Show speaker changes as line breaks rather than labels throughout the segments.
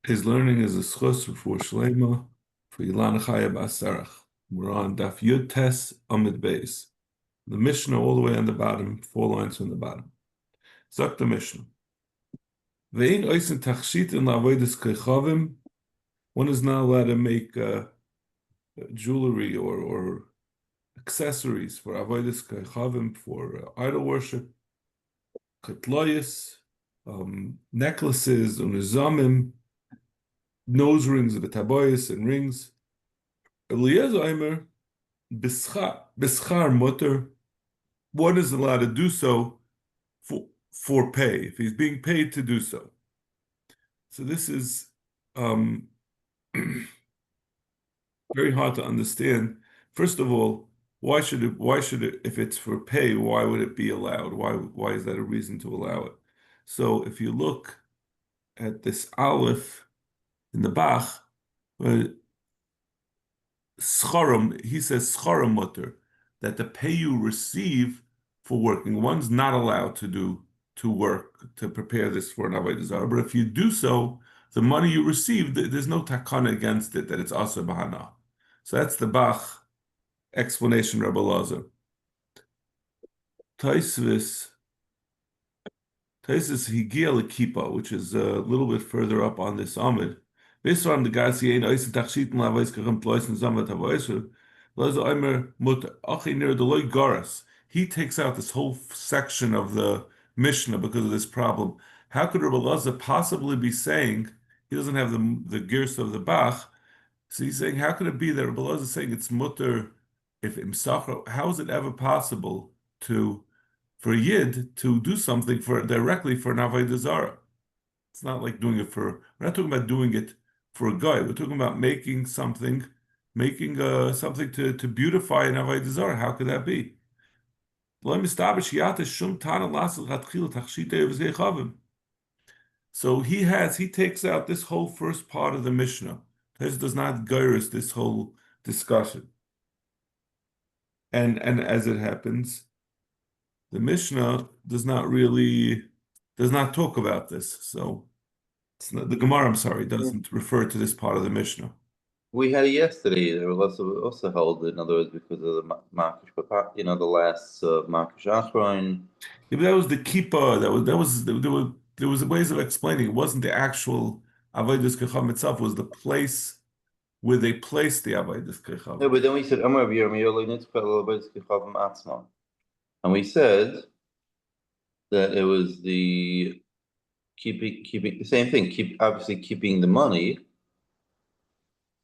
His learning is a schus for Shlema for Ilana Chaya Basarach. We're on Daf Yud Tes Amid Beis. The Mishnah all the way on the bottom, 4 lines from the bottom. Zok the Mishnah. Ve'in oisen tachshit in la'avodas kechavim. One is not allowed to make jewelry or accessories for avodas kechavim, for idol worship, katloyis, necklaces, unizamim, nose rings, v'taboyis, and rings. Eliezer Aimer, bischar mutter. One is allowed to do so for pay, if he's being paid to do so. So this is very hard to understand. First of all, why should it, if it's for pay, why would it be allowed? Why is that a reason to allow it? So if you look at this aleph in the Bach, scharam, he says scharam mutter, that the pay you receive for working, one's not allowed to work to prepare this for an avodah zarah. But if you do so, the money you receive, there's no takana against it, that it's asa bahana. So that's the Bach explanation, Rabbi Lazar. Taisvis Higia Kippah, which is a little bit further up on this Amid. Based on the Gasi ein Eisen Tachshit and Lavais Kacham Ploisen Zamat Havoisu, Lazo Eimer Mut Achi near the Loy Garas. He takes out this whole section of the Mishnah because of this problem. How could Rabbi Lazar possibly be saying he doesn't have the gears of the Bach? So he's saying, how could it be that Rabbi Lazar is saying it's mutter if imsachar? How is it ever possible for a yid to do something directly for an avodah zarah? It's not like doing it we're not talking about doing it for a guy. We're talking about making something to beautify an avodah zarah. How could that be? So he takes out this whole first part of the Mishnah. This does not gyrus this whole discussion. And as it happens, the Mishnah does not talk about this. So the Gemara, I'm sorry, doesn't refer to this part of the Mishnah.
We had it yesterday. There was also held, in other words, because of the Markish, the last Markish Achron.
Yeah, but that was the Kippah. There was ways of explaining. It wasn't the actual Avodas Kecham itself. It was the place where they placed the Avodas Kecham.
No, but then we said, and we said that it was the keeping the same thing. Obviously keeping the money.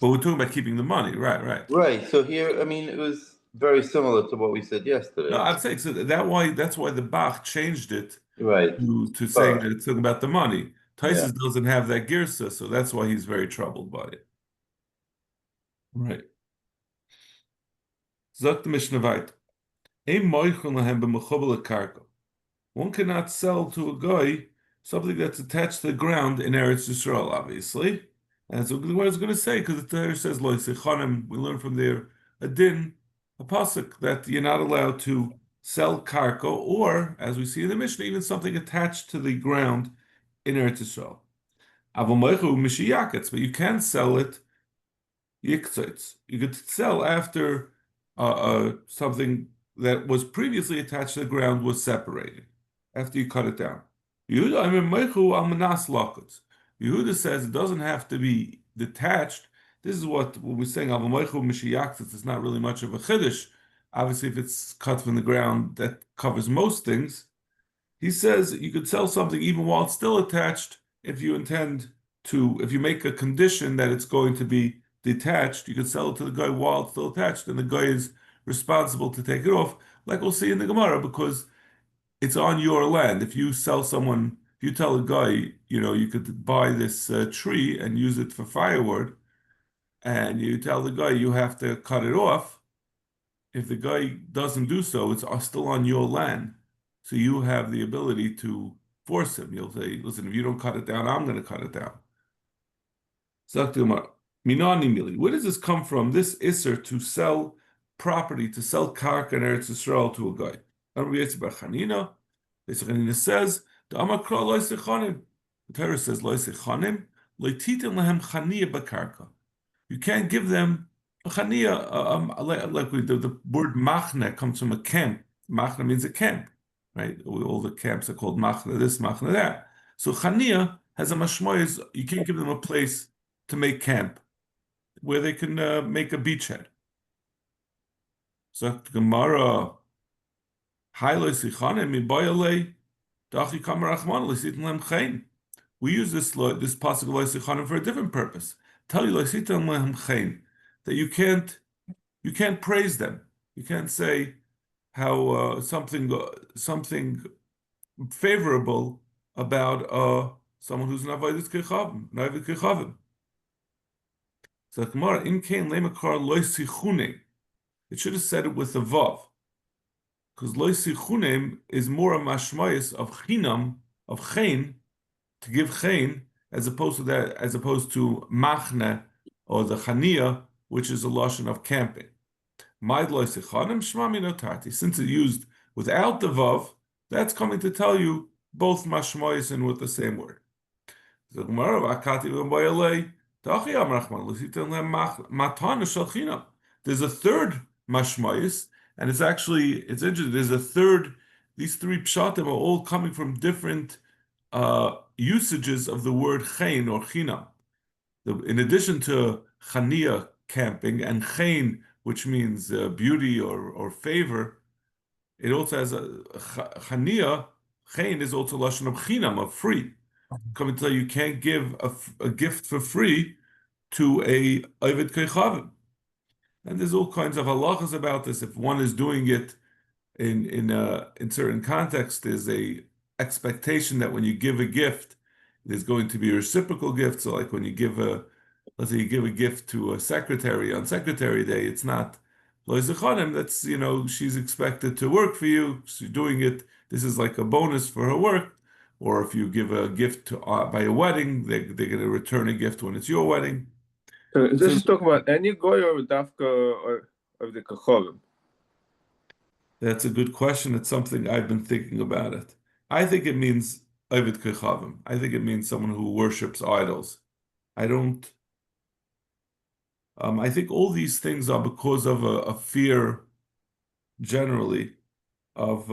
But we're talking about keeping the money, right?
Right. So here, it was very similar to what we said yesterday.
No, I'm saying so that's why the Bach changed it,
right,
to saying that it's talking about the money. Taisus doesn't have that girsa, so that's why he's very troubled by it. Right. Sagt the Mishnah weiter. One cannot sell to a guy something that's attached to the ground in Eretz Yisrael, obviously. And that's what I was going to say, because the Torah says, Lo Yisechonim, we learn from there a din, a pasuk, that you're not allowed to sell karko, or, as we see in the Mishnah, even something attached to the ground in Eretz Yisrael. But you can sell it yiktzitz. You could sell after something that was previously attached to the ground was separated, after you cut it down. Yehuda says it doesn't have to be detached. This is what we're saying. It's not really much of a chiddush. Obviously, if it's cut from the ground, that covers most things. He says you could sell something even while it's still attached if you make a condition that it's going to be detached. You could sell it to the guy while it's still attached, and the guy is responsible to take it off, like we'll see in the Gemara, because it's on your land. If you tell a guy, you could buy this tree and use it for firewood, and you tell the guy you have to cut it off, if the guy doesn't do so, it's still on your land. So you have the ability to force him. You'll say, listen, if you don't cut it down, I'm going to cut it down. Where does this come from? This isser to sell property, to sell karka in Eretz Yisrael to a guy. Rabbi Chanina says, The Torah says, "Lo yisechanim, lo yititin lehem chaniya b'karka." You can't give them a chaniya, the word machne comes from a camp. Machne means a camp, right? All the camps are called machne this, machne that. So chaniya has a mashmoyes. You can't give them a place to make camp where they can make a beachhead. So the Gemara, we use this pasuk for a different purpose. Tell you that you can't praise them. You can't say how something favorable about someone who's an avodas kechavim. So Gemara, im kain lemakar loy sichunim. It should have said it with a vav, because loy sichunim is more a mashmayis of chinam, of chen, to give chen, as opposed to machne or the chaniya, which is a lashon of camping. Maid loy sichanim shmami notati. Since it's used without the vav, that's coming to tell you both mashmayis and with the same word. The Gemara v'akati v'bayalei. There's a third mashmayis, and it's interesting. There's a third. These three pshatim are all coming from different usages of the word chen or chinam. In addition to chaniya, camping, and chen, which means beauty or favor, it also has a chaniya. Chen is also lashon of chinam, of free. Come and tell you can't give a gift for free to a Ovid Kechavim. And there's all kinds of halachas about this. If one is doing it in certain contexts, there's a expectation that when you give a gift, there's going to be a reciprocal gift. So like when you let's say you give a gift to a secretary on Secretary Day, it's not Lo Zechanim, that's, she's expected to work for you. She's doing it. This is like a bonus for her work. Or if you give a gift by a wedding, they're going to return a gift when it's your wedding.
So this is talking about any goy or dafka or of the kachovim?
That's a good question. It's something I've been thinking about it. I think it means Ovid Kechavim. I think it means someone who worships idols. I think all these things are because of a fear generally of,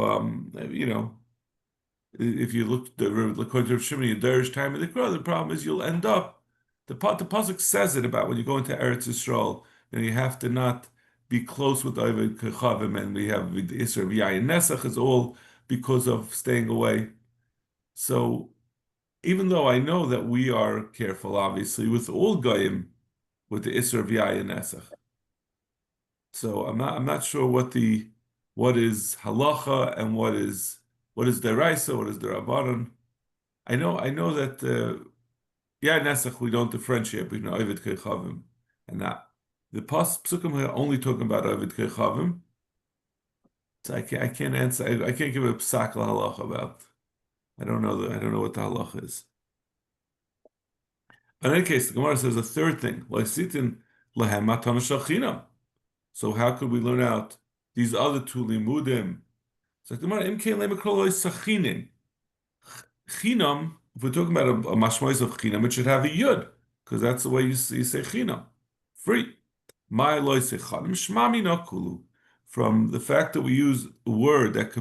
if you look according to Shimon Yadarish time of the Qur'an, the problem is you'll end up. The pasuk says it about when you go into Eretz Yisrael, and you have to not be close with Ovid Kechavim, and we have the Isser V'Yayin Nesach is all because of staying away. So even though I know that we are careful, obviously, with all goyim, with the Isser V'Yayin Nesach, so I'm not sure what is halacha and what is deraisa, what is derabanan. I know that Yayin Nesach we don't differentiate between Ovid Kechavim and that. The psukim are only talking about Ovid Kechavim. So I can't answer. I can't give a psak halacha about. I don't know what the halacha is. In any case, the Gemara says a third thing. So how could we learn out these other two limudim? So the Gemara chinam. If we're talking about a mashmois of chinam, it should have a yud, because that's the way you say chinam, free. From the fact that we use a word that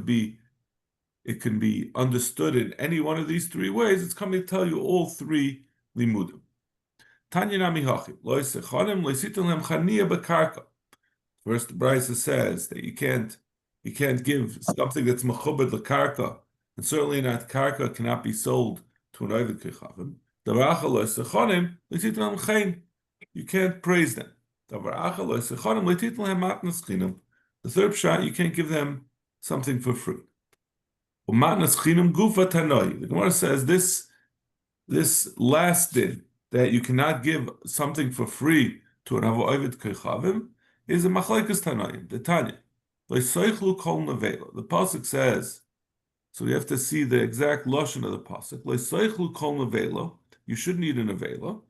it can be understood in any one of these three ways, it's coming to tell you all three limudim. Tanya nami hachi, lo yisechanim, lo yisitin lehem chaniya b'karka. First, the Brisa says that you can't give something that's mechubed l'karka, and certainly not karka cannot be sold to an Ovid Kechavim. You can't praise them. The third shot, you can't give them something for free. The Gemara says this last din, that you cannot give something for free to an Ovid Kechavim, is a machlekes tanoim, the Tanya. The pasuk says, so you have to see the exact lashon of the pasuk. You should need an avela.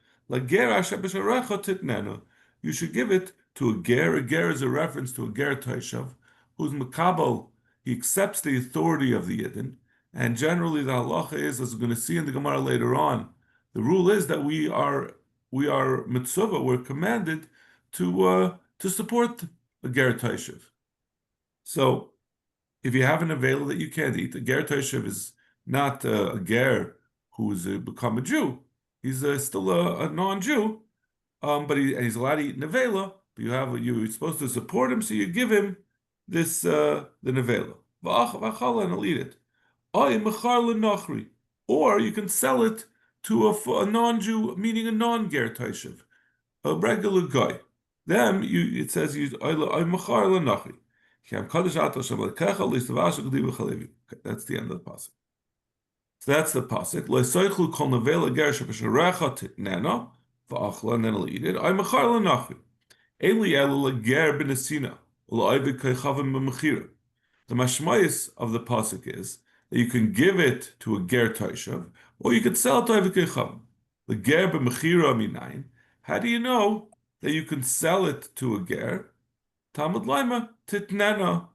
You should give it to a ger. A ger is a reference to a ger taishav, who's makabel. He accepts the authority of the yidden, And generally, the halacha is, as we're going to see in the Gemara later on, the rule is that we are mitzvah, we're commanded to support a ger toshev. So, if you have an avela that you can't eat, a ger toshev is not a ger who's become a Jew. He's still a non-Jew, but he's allowed to eat nevela. But you're supposed to support him, so you give him this the nevela. V'achala, and he'll eat it. Or you can sell it to a non-Jew, meaning a non-ger toshev, a regular guy. Them, it says you machar lenachri. Okay, that's the end of the pasuk. So that's the pasuk. Le'soichlu kol nevela ger shebesharecha titnena v'achla, and then he'll eat it. I machar lenachri. Eli elu leger b'nesina u'la'ovid kechavim b'mechira. The mashmayis of the pasuk is that you can give it to a ger toshev, or you could sell it to ovid kechavim. The ger b'mechira minayin. How do you know that you can sell it to a ger? Talmud Laima titnena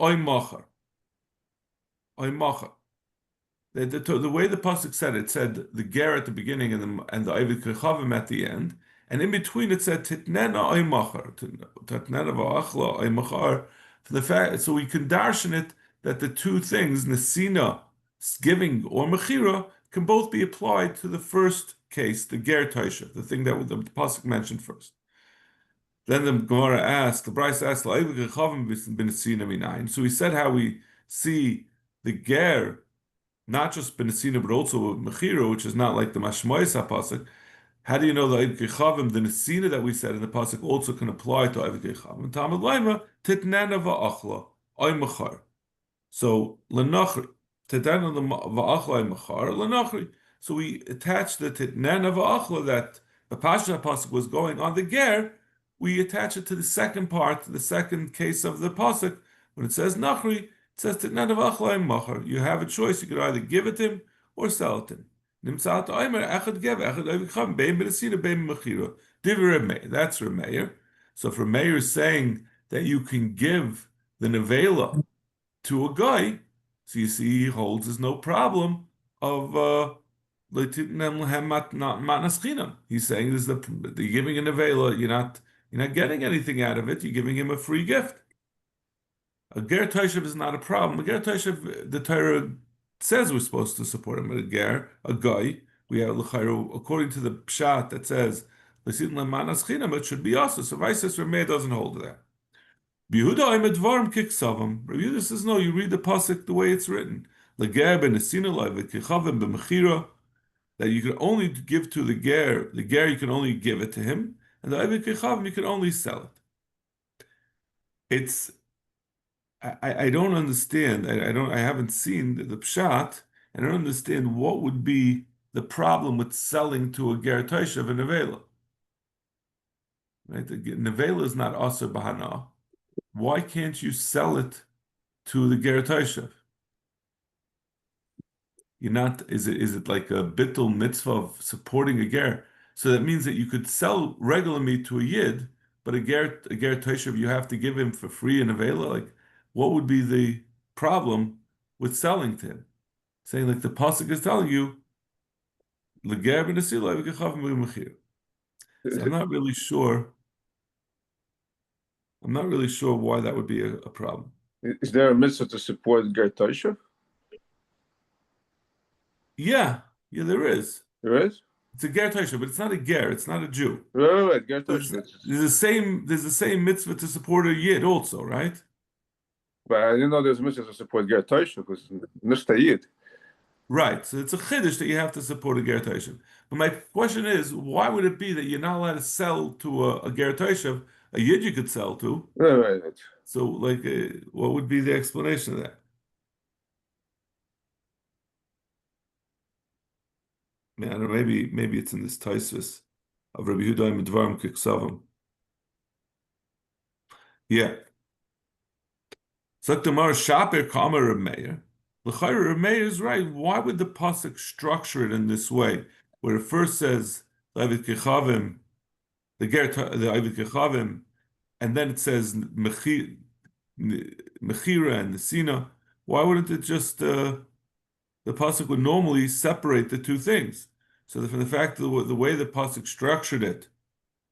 oy machar. Oy machar. The way the pasuk said it said the ger at the beginning and the ovid kechavim at the end, and in between it said titnena oy machar. Titnena v'achla oy machar. For the fact, so we can darshan it that the two things, nesina, giving, or mechira, can both be applied to the first case, the ger toshev, the thing that the pasuk mentioned first. Then the Gemara asked, the Bryce asked, so we said how we see the ger, not just benesina, but also mechira, which is not like the mashmois pasuk. How do you know the Ovid Kechavim, the Nesina that we said in the pasuk, also can apply to Ovid Kechavim? Talmud Laima titnena va'achla oy machar. So lenachri titnena va'achla oy machar lenachri. So we attach the titnena va'achla that the Pasha pasuk was going on the ger. We attach it to the second part, the second case of the pasuk. When it says nachri, it says titnena va'achla oy machar. You have a choice. You could either give it to him or sell it to him. That's Remeir. So if Remeir is saying that you can give the nevela to a guy, so you see he holds there's no problem of he's saying there's the giving a nevela, you're not getting anything out of it, you're giving him a free gift. A ger toshev is not a problem. A ger toshev, the Torah says we're supposed to support him. A ger, a guy, we have according to the pshat that says it should be also. So Vaisis Rameh doesn't hold to that. Yehuda says no. You read the pasuk the way it's written. That you can only give to the ger. The ger you can only give it to him, and the ovid kechavim you can only sell it. It's I don't understand. I haven't seen the pshat, and I don't understand what would be the problem with selling to a ger toshev a nevela. Right, the nevela is not aser bahana. Why can't you sell it to the ger toshev? You're not. Is it like a bittul mitzvah of supporting a ger? So that means that you could sell regular meat to a yid, but a ger toshev you have to give him for free in nevela. Like, what would be the problem with selling to him? Saying like the pasuk is telling you, so I'm not really sure. I'm not really sure why that would be a problem.
Is there a mitzvah to support ger toshev?
Yeah, there is.
There is?
It's a ger toshev, but it's not a ger. It's not a Jew.
Right, ger toshev.
There's the same mitzvah to support a yid also, right?
But I didn't know there's a mitzvah to support ger toshev because nicht a yid.
Right, so it's a chiddush that you have to support a ger toshev. But my question is, why would it be that you're not allowed to sell to a ger toshev? A yid you could sell to.
Right.
So, like, what would be the explanation of that? Man, I don't know, maybe it's in this Taisvis of Rabbi Yehuda Midvarim Kiksavim. Yeah. So Gemara Shaper Kamer Remeir. L'chayr Remeir is right. Why would the pasuk structure it in this way, where it first says Ovid Kechavim, the Ovid Kechavim, and then it says Mechira and Nesina? Why wouldn't it just the pasuk would normally separate the two things. So from the fact that the way the pasuk structured it,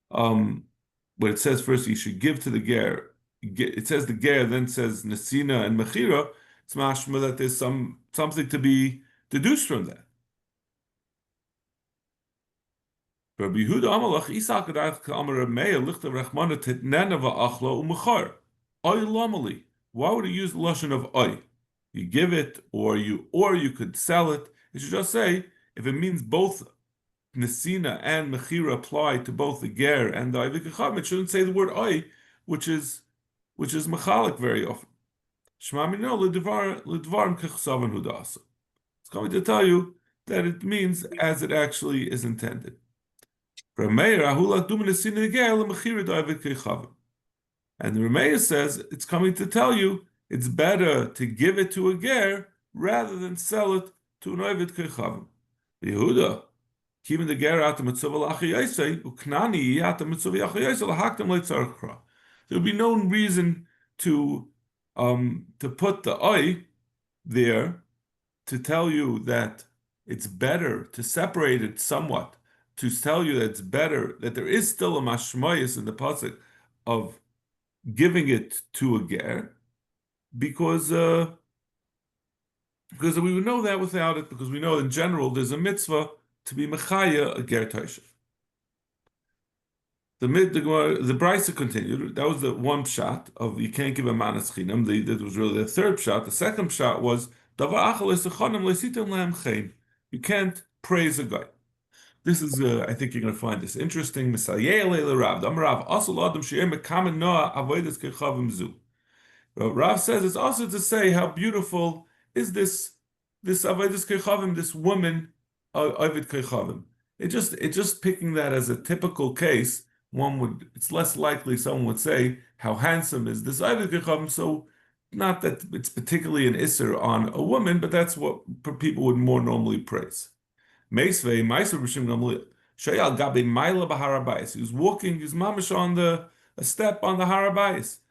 what it says first, you should give to the ger. It says the ger, then says nesina and mechira. It's mashma that there's something to be deduced from that. Rabbi Yehuda Amalach Isak Adat Amar Meir Lichta Rachmana Titnana Va'achla Umachar. Oy Lamali. Why would he use the lashon of oy? You give it, or you could sell it. It should just say if it means both nesina and mechira apply to both the ger and the Ivik Chacham, it shouldn't say the word oy, which is mechalik very often. Shema mino lidvarim kechsavan hudasa. It's going to tell you that it means as it actually is intended. And the Rameya says it's coming to tell you it's better to give it to a ger rather than sell it to an oivet kechavim. Yehuda, keeping the ger out the mitzvah lachiyosei, uknani out the mitzvah lachiyosei lahaktam leitzarchra. There would be no reason to put the oi there to tell you that it's better to separate it somewhat, to tell you that it's better, that there is still a mashmayis in the pasuk of giving it to a ger, because we would know that without it, because we know in general there's a mitzvah to be mechaya a ger taishev. The Brisa continued. That was the one pshat of you can't give a manas chinam. That was really the third pshat. The second pshat was you can't praise a guy. This is, I think you're going to find this interesting. Rav says it's also to say how beautiful is this avodas kechavim, this woman ovid kechavim. It just picking that as a typical case. It's less likely someone would say how handsome is this ovid kechavim. So not that it's particularly an isser on a woman, but that's what people would more normally praise. Meisvei, Meiser B'Shem Gamliel. Shayal Gabe Maila B'Harabayis. He was walking his mamish on a step on the Harabayis.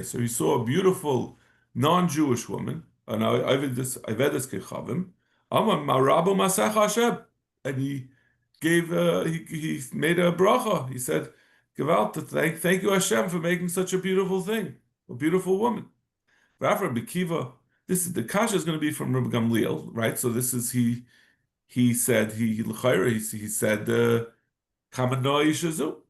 So he saw a beautiful non-Jewish woman, and Avedis Kechavim. And he gave he made a bracha. He said, thank you Hashem for making such a beautiful thing, a beautiful woman. This is the kasha is going to be from Rabbi Gamliel, right? So this is he said he said Kamanoi Shazu.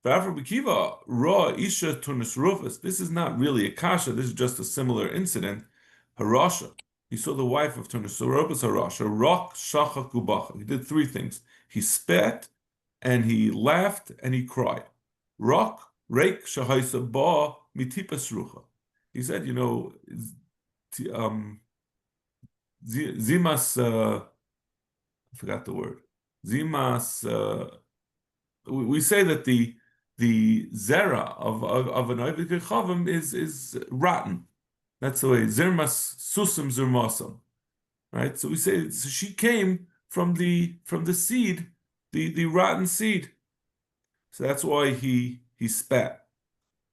Ra Isha Tunis Rufus. This is not really a kasha, this is just a similar incident. Harasha. He saw the wife of Tunis Rufus Harasha, Rock Shacha Kubacha. He did three things. He spat and he laughed and he cried. Rock Reik Shahaisa Ba Mitipas Rucha. He said, Zimas, I forgot the word. Zimas. We say that the Zara of an Oivik Chavim is rotten. That's the way. Zermas susum zermasam. Right? So we say so she came from the seed, the rotten seed. So that's why he spat.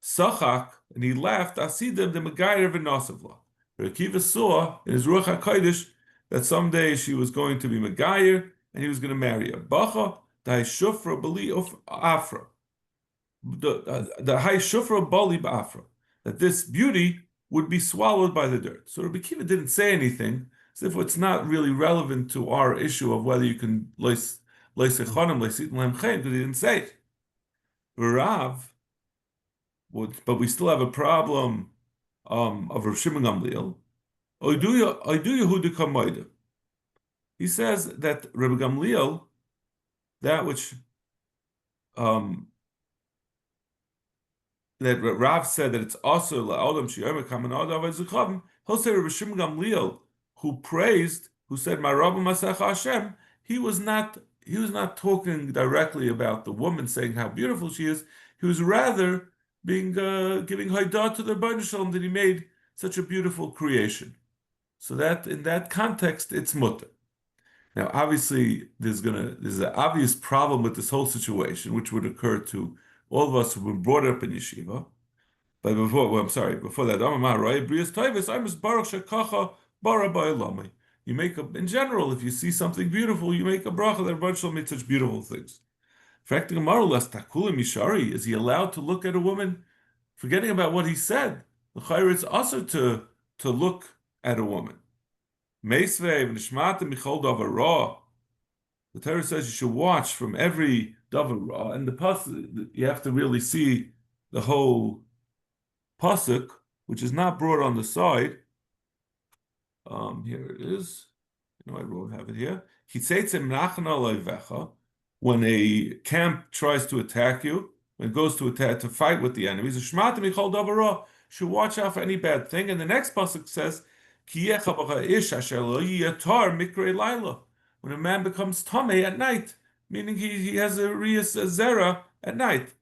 Sachak, and he laughed. Asidim the Megayer v'Nosavla. Akiva saw in his Ruach HaKodesh that someday she was going to be Megayer and he was going to marry her. Bacha, the Hai Shufra Bali of Afra. The Hai Shufra Bali Ba'afra. That this beauty would be swallowed by the dirt. So Rabbi Kiva didn't say anything, as if it's not really relevant to our issue of whether you can because he didn't say it. Rav, but we still have a problem of Rav Shimon Gamliel. He says that Rabbi Gamliel, that which that Rav said that it's also la'olam she'omer kaman adav ezukhavim. He'll say Rabbi Shimon Gamliel, who said Ma'rabu Masach Hashem. He was not talking directly about the woman saying how beautiful she is. He was rather giving haidah to the Rebbeinu Shalom that he made such a beautiful creation. So that in that context, it's mutter. Now, obviously, there's an obvious problem with this whole situation, which would occur to all of us who've been brought up in yeshiva, But before, well, I'm sorry, before that, you make a, in general, if you see something beautiful, you make a bracha that Rebbe Shalom made such beautiful things. Is he allowed to look at a woman, forgetting about what he said? The chayr, it's also to look at a woman. The Torah says you should watch from every davar ra, and the pasuk, you have to really see the whole pasuk, which is not brought on the side. Here it is. I wrote have it here. When a camp tries to attack you, when it goes to attack to fight with the enemies, should watch out for any bad thing. And the next pasuk says, when a man becomes tamei at night, meaning he has a rias zera at night.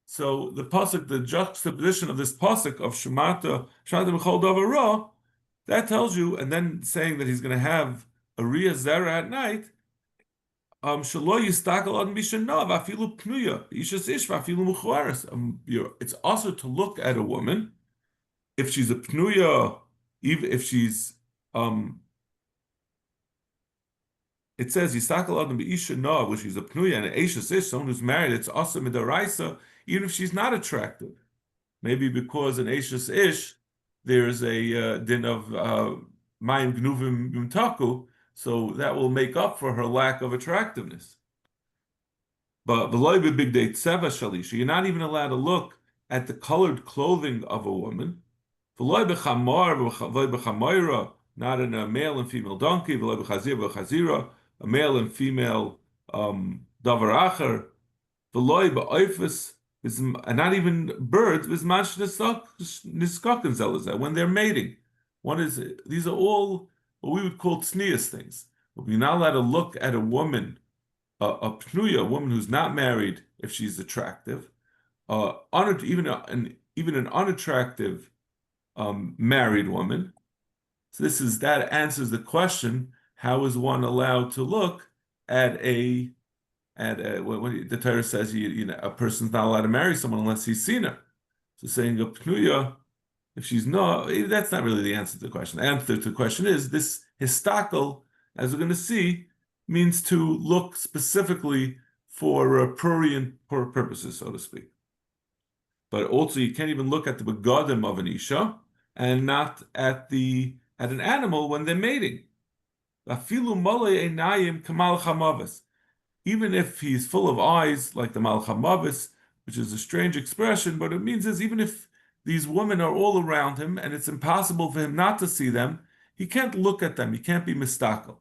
So the pasuk, the juxtaposition of this pasuk of Shemata Michal Davar Ra, that tells you, and then saying that he's going to have a rias zera at night. It's also to look at a woman if she's a pnuya, even if she's it says Yistakal Adam B'isha Na, which is a pnuya, and an Eishes Ish, someone who's married, it's also midaraisa, even if she's not attractive. Maybe because an Eishes Ish, there's a din of Mayim Gnuvim Yumtaku, so that will make up for her lack of attractiveness. But v'loy big day tseva shalisha, you're not even allowed to look at the colored clothing of a woman. V'loy b'chamar v'loy b'chamayra, not in a male and female donkey. V'loy b'chazir v'chazira, a male and female davar acher. V'loy b'oifus, and not even birds. V'zmash niskaken zelazeh, when they're mating. These are all what we would call tznius things. But you're not allowed to look at a woman, a pnuya, a woman who's not married, if she's attractive, even an unattractive married woman. So that answers the question: how is one allowed to look at when the Torah says a person's not allowed to marry someone unless he's seen her? So saying a pnuya, if she's not, that's not really the answer to the question. The answer to the question is this histakel, as we're going to see, means to look specifically for prurient purposes, so to speak. But also, you can't even look at the begadim of an isha and not at an animal when they're mating. Even if he's full of eyes, like the malchamavis, which is a strange expression, but it means is even if these women are all around him and it's impossible for him not to see them, he can't look at them. He can't be mistakel.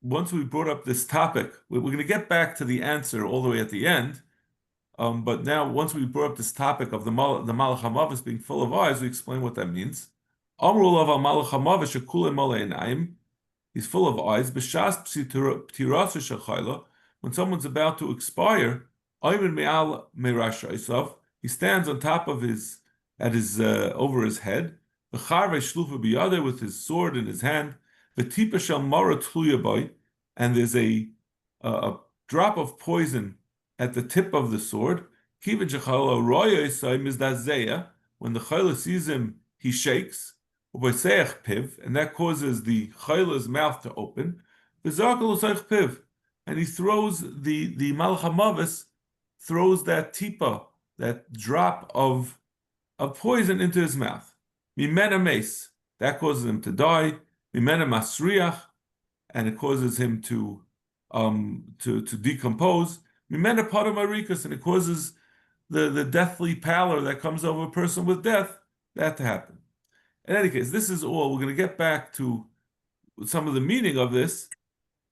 Once we brought up this topic, we're going to get back to the answer all the way at the end. But now, once we brought up this topic of the Malach HaMavis being full of eyes, we explain what that means. He's full of eyes. When someone's about to expire, he stands on top of over his head, with his sword in his hand, and there's a drop of poison at the tip of the sword. When the chayla sees him, he shakes, and that causes the chayla's mouth to open. And he throws the Malach HaMavis throws that tipa, that drop of poison into his mouth. Mimena mace, that causes him to die. Mimena masriach, and it causes him to decompose. Mimena paramarikas, and it causes the deathly pallor that comes over a person with death, that to happen. In any case, this is all. We're going to get back to some of the meaning of this,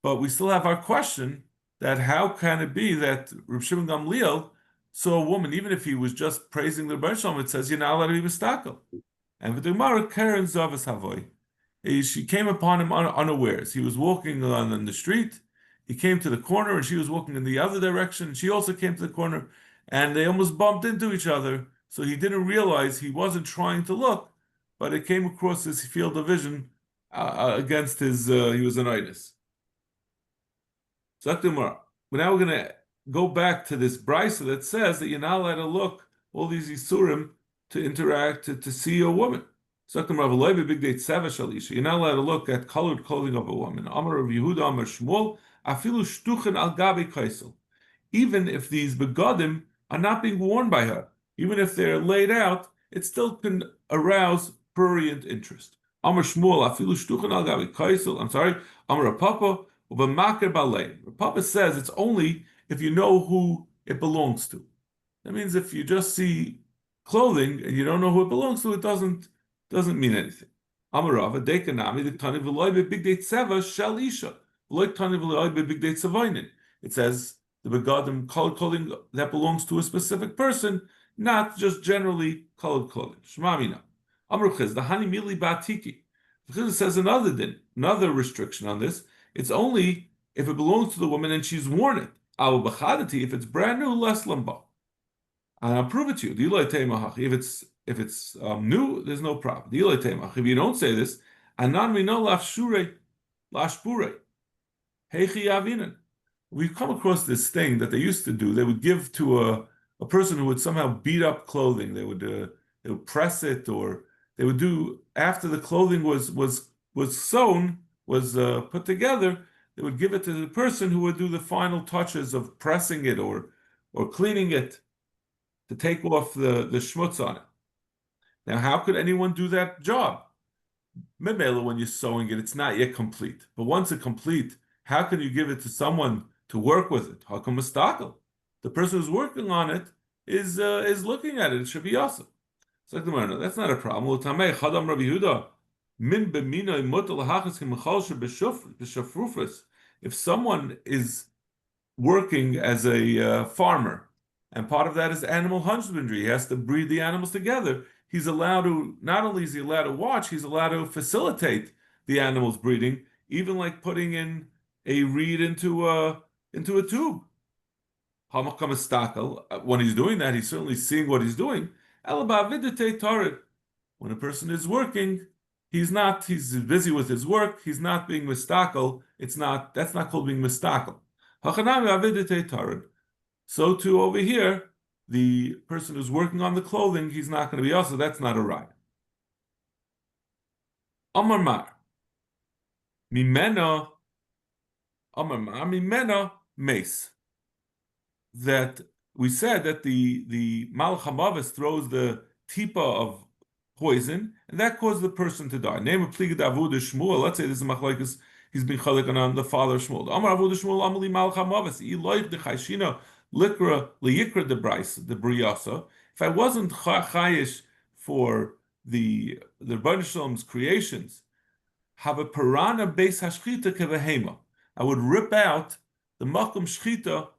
but we still have our question that how can it be that Reb Shimon Gamliel saw a woman, even if he was just praising the Rebbe Shalom, it says you're not allowed to be mistakel. And with the Gemara, Karen Zavas Havoy, she came upon him unawares. He was walking on the street. He came to the corner, and she was walking in the other direction. She also came to the corner, and they almost bumped into each other. So he didn't realize he wasn't trying to look, but it came across his field of vision against his. He was an itis. Zaktimar. now we're going to go back to this brisa that says that you're not allowed to look all these isurim to interact to see a woman. You're not allowed to look at colored clothing of a woman. Amar of Yehuda, Amar Shmuel, afilu shtuchen al gabi kaisel. Even if these begadim are not being worn by her, even if they're laid out, it still can arouse prurient interest. Amar Shmuel, afilu shtuchen al gabi kaisel. I'm sorry. Amar Papa, ubamaker balei. Papa says it's only if you know who it belongs to. That means if you just see clothing and you don't know who it belongs to, it doesn't mean anything. Amarava dekanami the tani v'loy big date seva shel isha v'loy tani v'loy big date savainin. It says the begadim colored clothing that belongs to a specific person, not just generally colored clothing. Shmamina. Amruchiz the hani mili batiki. It says another restriction on this. It's only if it belongs to the woman and she's worn it. Awu b'chadati, if it's brand new, less lamba. And I'll prove it to you. If it's new, there's no problem. If you don't say this, anan mino lashpure, heichi yavinan. We've come across this thing that they used to do. They would give to a person who would somehow beat up clothing. They would press it, or they would do after the clothing was sewn, was put together. They would give it to the person who would do the final touches of pressing it or cleaning it to take off the schmutz on it. Now, how could anyone do that job? Memela, when you're sewing it, it's not yet complete. But once it's complete, how can you give it to someone to work with it? Hakom mistakel. The person who's working on it is looking at it. It should be awesome. So that's not a problem. If someone is working as a farmer, and part of that is animal husbandry, he has to breed the animals together. He's allowed to, not only is he allowed to watch, he's allowed to facilitate the animals breeding, even like putting in a reed into a tube. When he's doing that, he's certainly seeing what he's doing. When a person is working, he's busy with his work, he's not being mistakel. That's not called being mistakel. So too over here, the person who's working on the clothing, he's not going to be also. That's not a right. Amar mar. Mimena mace. That we said that the Malach HaMavis throws the tipa of poison, and that causes the person to die. Name of Pliga Avoda Shmuel. Let's say this is Machlekes. He's been chalik on the father of Shmuel. Amar Avoda Shmuel Amali Malach HaMavis. Iloich de Chayshina Likra liyikra de Bryce the Briyasa. If I wasn't chayish for the Rebbeinu Shalom's creations, have a parana beis hashchita kevehema. I would rip out the makom shchita.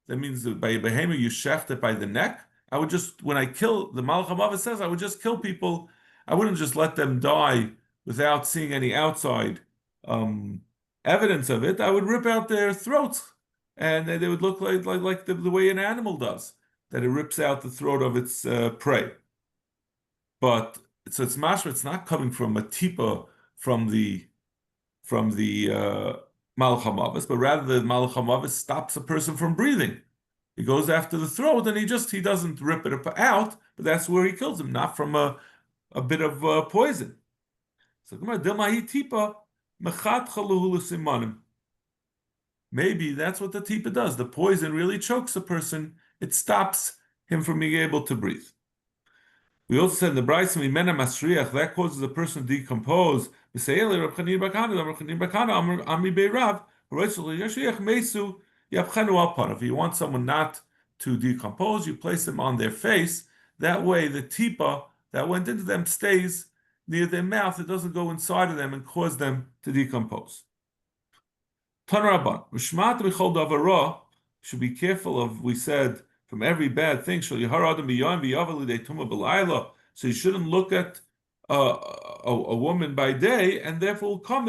That means that by behema you shecht it by the neck. I would just, when I kill, the Malach HaMavis says, I would just kill people. I wouldn't just let them die without seeing any outside evidence of it. I would rip out their throats, and they would look like the way an animal does, that it rips out the throat of its prey. But so it's mashma. It's not coming from a tipa from the Malach HaMavis, but rather the Malach HaMavis stops a person from breathing. He goes after the throat, and he doesn't rip it out, but that's where he kills him, not from a bit of poison. So maybe that's what the tipa does. The poison really chokes a person. It stops him from being able to breathe. We also said in the Bryce, that causes a person to decompose. If you want someone not to decompose, you place them on their face. That way, the tipa that went into them stays near their mouth. It doesn't go inside of them and cause them to decompose. Should be careful of, we said, from every bad thing. So you shouldn't look at a woman by day, and therefore cause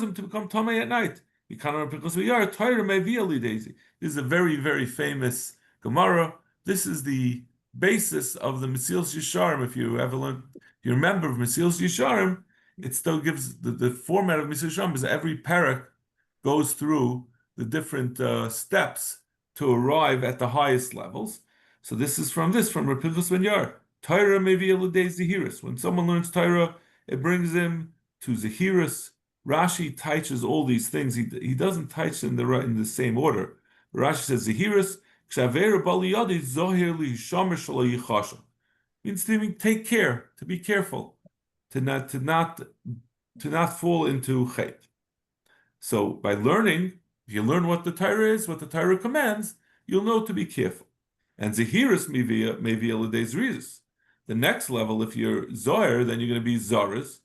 him to become tamei at night. Because we are This is a very, very famous Gemara. This is the basis of the Mesilas Yesharim. If you remember Mesilas Yesharim, it still gives the format of Mesilas Yesharim is every parak goes through steps to arrive at the highest levels. So this is from Rav Pinchas ben Yair. Torah maybe l'dei Zehiris. When someone learns Torah, it brings him to Zehiris. Rashi teaches all these things. He doesn't teach in the same order. Rashi says Zehiris kshavera bali yadi zohir li shomer shelo yichashem. Means to take care, to be careful, to not fall into chait. So by learning, if you learn what the Torah is, what the Torah commands, you'll know to be careful. And Zehiris maybe l'dei Zrizus. The next level, if you're Zohar, then you're going to be Zaras.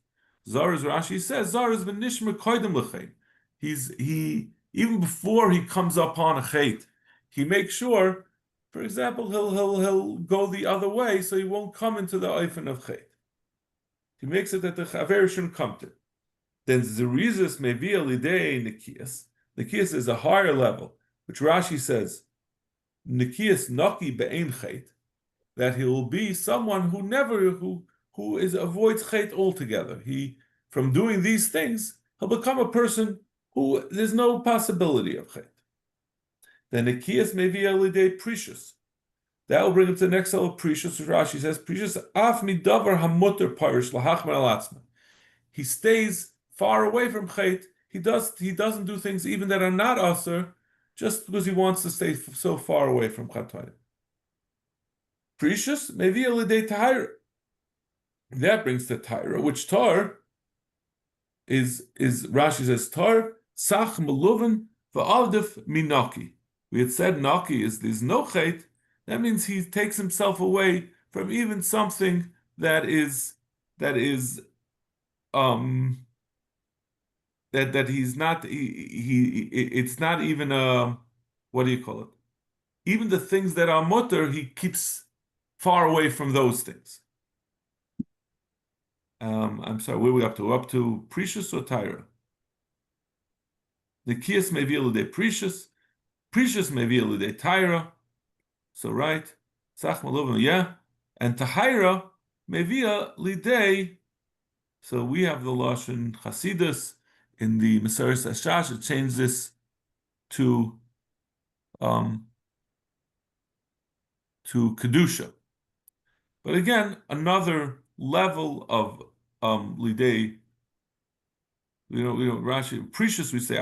Zaras, Rashi says, Zaras v'nishmer koydem l'chein. He even before he comes upon a chait, he makes sure, for example, he'll go the other way, so he won't come into the oifen of chait. He makes it that the chaver shouldn't come to. Then Zerizus mevi l'dei Nikias. Nikias is a higher level, which Rashi says, Nikias naki be'ein chait, that he will be someone who avoids chait altogether. From doing these things, he'll become a person who there's no possibility of chait. Then Nikias mevi l'dei Precious. That will bring him to the next level of Precious, which Rashi says, Precious af midavar hamuter parish lahachmer alatzma. He stays far away from chait. He doesn't do things even that are not aser, just because he wants to stay so far away from chatonim. Precious maybe l'dei tahira. That brings to tahira, which tar is Rashi says tar sach meluven va'avdif minaki. We had said naki there's no chait. That means he takes himself away from even something that he's not. It's not even what do you call it? Even the things that are mutter, he keeps far away from those things. I'm sorry, where are we up to? We're up to Precious or Tyra? The Kias may be l'dei Precious may be l'dei Tyra. So right, Sach Maluvim, yeah, and Tahira may be l'dei. So we have the lashon Chasidus in the Maseres Ashash. It changed this to Kedusha. But again, another level of lidei. Rashi Precious. We say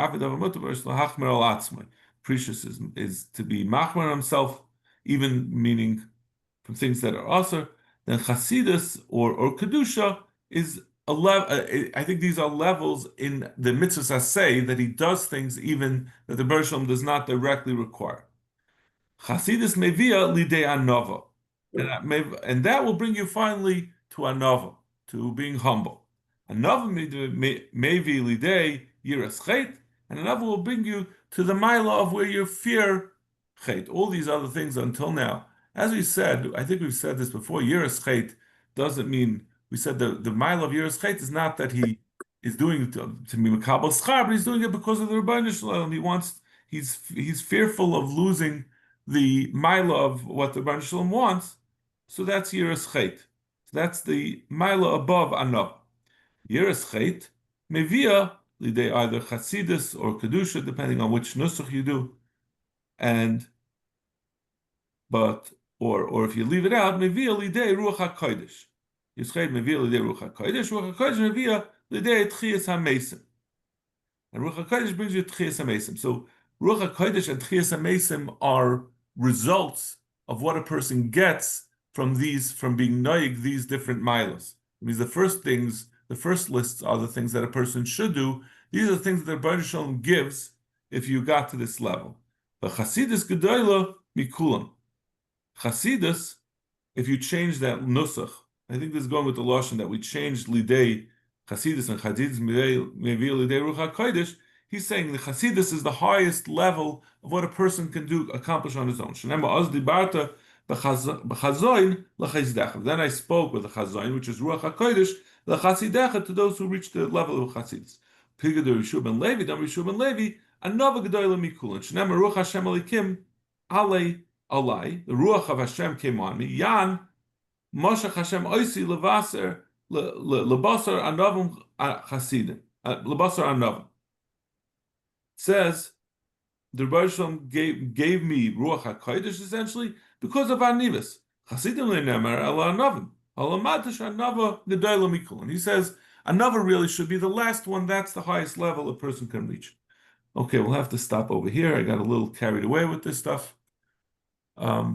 Precious is to be machmer himself, even meaning from things that are aser. Then Chasidus or Kedusha is a level. I think these are levels in the mitzvahs asay that he does things even that the Baruch Shalom does not directly require. Chasidus mevia lidei anova, and that will bring you finally to anova, to being humble. Anova mevi lidei yiras chait, and anova will bring you to the mila of where you fear chait. All these other things until now, as we said, I think we've said this before. Yiras chait doesn't mean we said the mila of yiras chait is not that he is doing it to be makabel schar, but he's doing it because of the Rebbeinu Shalom. He's fearful of losing the mila of what the Rebbeinu Shalom wants, so that's yiras chait. So that's the mila above anov. Yiras chait mevia lidei either chasidus or kedusha, depending on which nusach you do, or if you leave it out, mevia lidei ruach hakodesh. Yiras chait mevia lidei ruach hakodesh. Ruach hakodesh mevia lidei tchias hamesim, and ruach hakodesh brings you tchias hamesim. So ruach hakodesh and tchias hamesim are results of what a person gets from being noig these different milas. It means the first lists are the things that a person should do. These are the things that the Rebbeinu Shalom gives if you got to this level. But Chasidus gedola mikulam. Chasidus, if you change that nusach, I think this is going with the lashon that we changed lidei Chasidus and Chasidus mevi lidei ruach hakodesh. He's saying the Chasidus is the highest level of what a person can accomplish on his own. Then I spoke with the Chazoin, which is Ruach HaKodesh, the Chasidecha, to those who reach the level of Chasidus. Pigadu Yeshua ben Levi, Dam Yeshua ben Levi, Anova Gedoyla Mikulin. Shneim Ruach Hashem Alikim, Ale Alai, the Ruach of Hashem came on me. Yan, Moshach Hashem Oisi Levaser, Lebasar Anovim Chasidim, Lebasar Anovim. Says the Rebbe Shalom gave me Ruach HaKodesh essentially because of Anivas. Chasidim le'nemer ala anavim. Ala matash anava gedayla mikol. And he says, anava really should be the last one. That's the highest level a person can reach. Okay, we'll have to stop over here. I got a little carried away with this stuff. I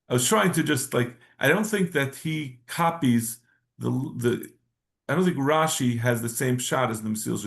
was trying to just I don't think that he copies I don't think Rashi has the same shot as the Mesil